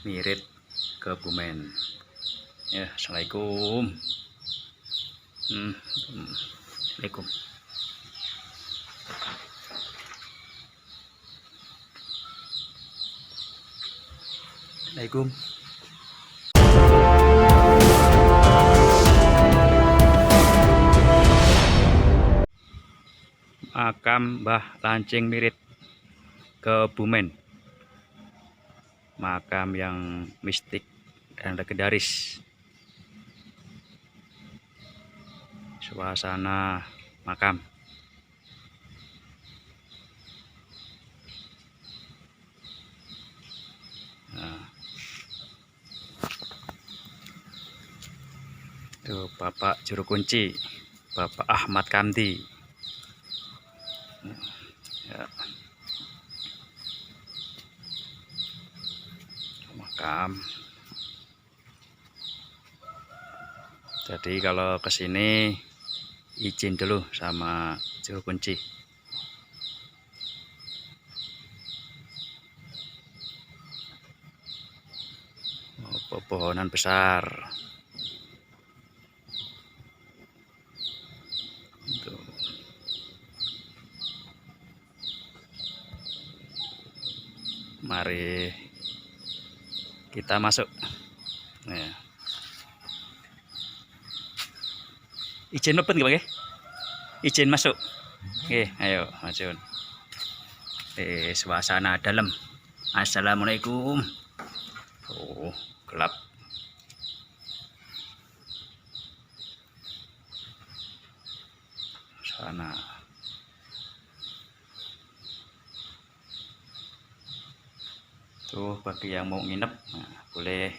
Mirit Kebumen. Ya, assalamualaikum. Assalamualaikum. Assalamualaikum. Makam Mbah Lancing Mirit Kebumen. Makam yang mistik dan legendaris. Suasana makam. Nah, itu Bapak Juru Kunci, Bapak Ahmad Kamti. Ya. Makam. Jadi kalau kesini izin dulu sama Juru Kunci. Pepohonan besar. Tuh. Mari kita masuk. Nah. Izin open gak, izin masuk. Oke, ayo maju. Suasana dalam. Assalamualaikum. Oh, gelap. Sana. Tuh bagi yang mau nginep, nah, boleh.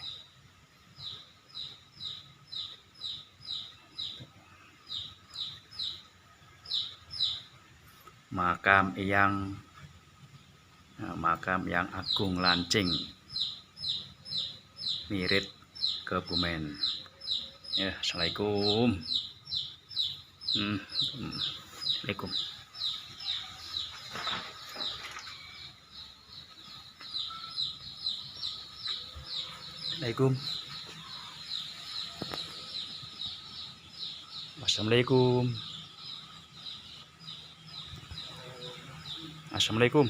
Makam yang Agung Lancing Mirit Kebumen. Ya, assalamualaikum. Assalamualaikum. Assalamualaikum. Assalamualaikum. Assalamualaikum.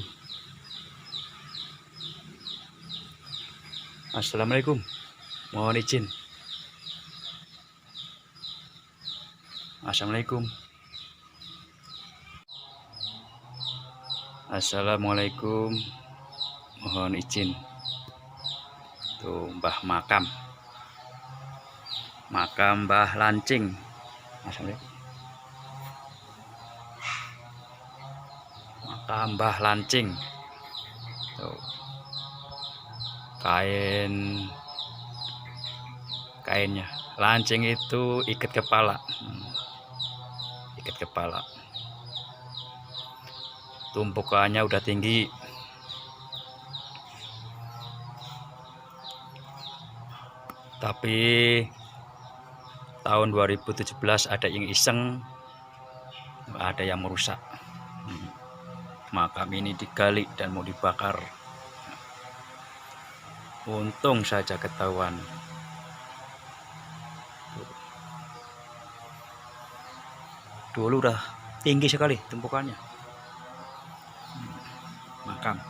Assalamualaikum. Mohon izin. Assalamualaikum. Assalamualaikum. Mohon izin. Tuh Mbah makam Mbah Lancing. Assalamualaikum. Makam Mbah Lancing. Tuh. Kainnya lancing itu ikat kepala. Ikat kepala. Tumpukannya udah tinggi. Tapi tahun 2017 ada yang iseng, ada yang merusak. Makam ini digali dan mau dibakar. Untung saja ketahuan. Dulu udah tinggi sekali tumpukannya. Makam.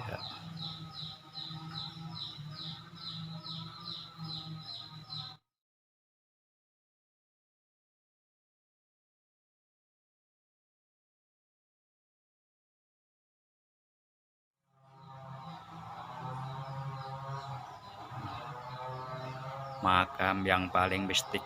Ya. Makam yang paling mistik.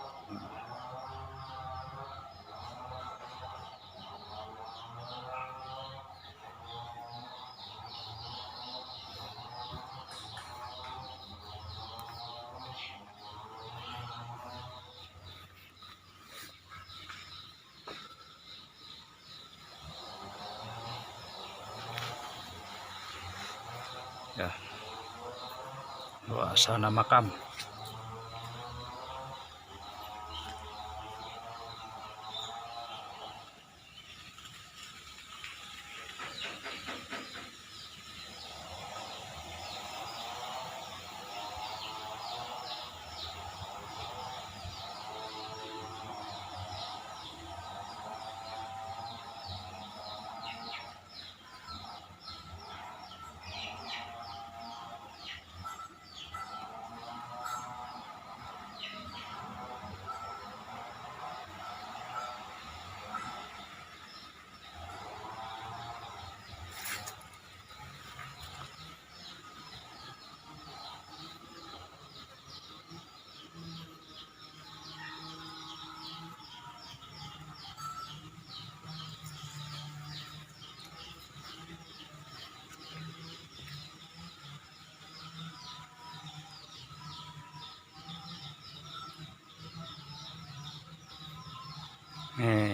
Ya, suasana makam.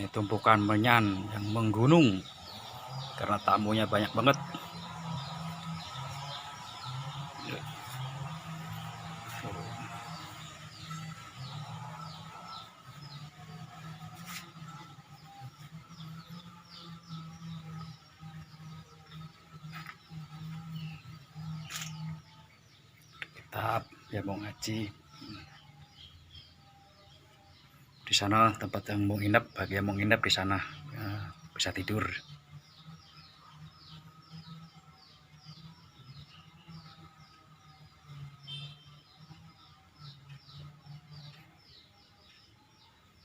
Tumpukan menyan yang menggunung karena tamunya banyak banget. Kita ya mau ngaji di sana, tempat yang mau nginep, bagi yang mau nginep di sana ya, bisa tidur.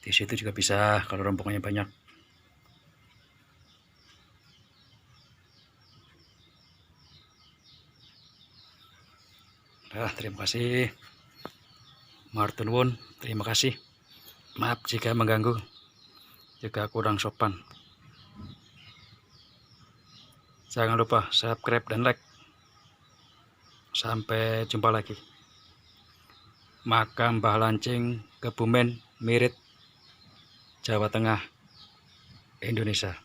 Di situ juga bisa kalau rombongannya banyak. Nah, terima kasih. Matur nuwun, terima kasih. Maaf jika mengganggu, jika kurang sopan. Jangan lupa subscribe dan like. Sampai jumpa lagi. Makam Mbah Lancing, Kebumen, Mirit, Jawa Tengah, Indonesia.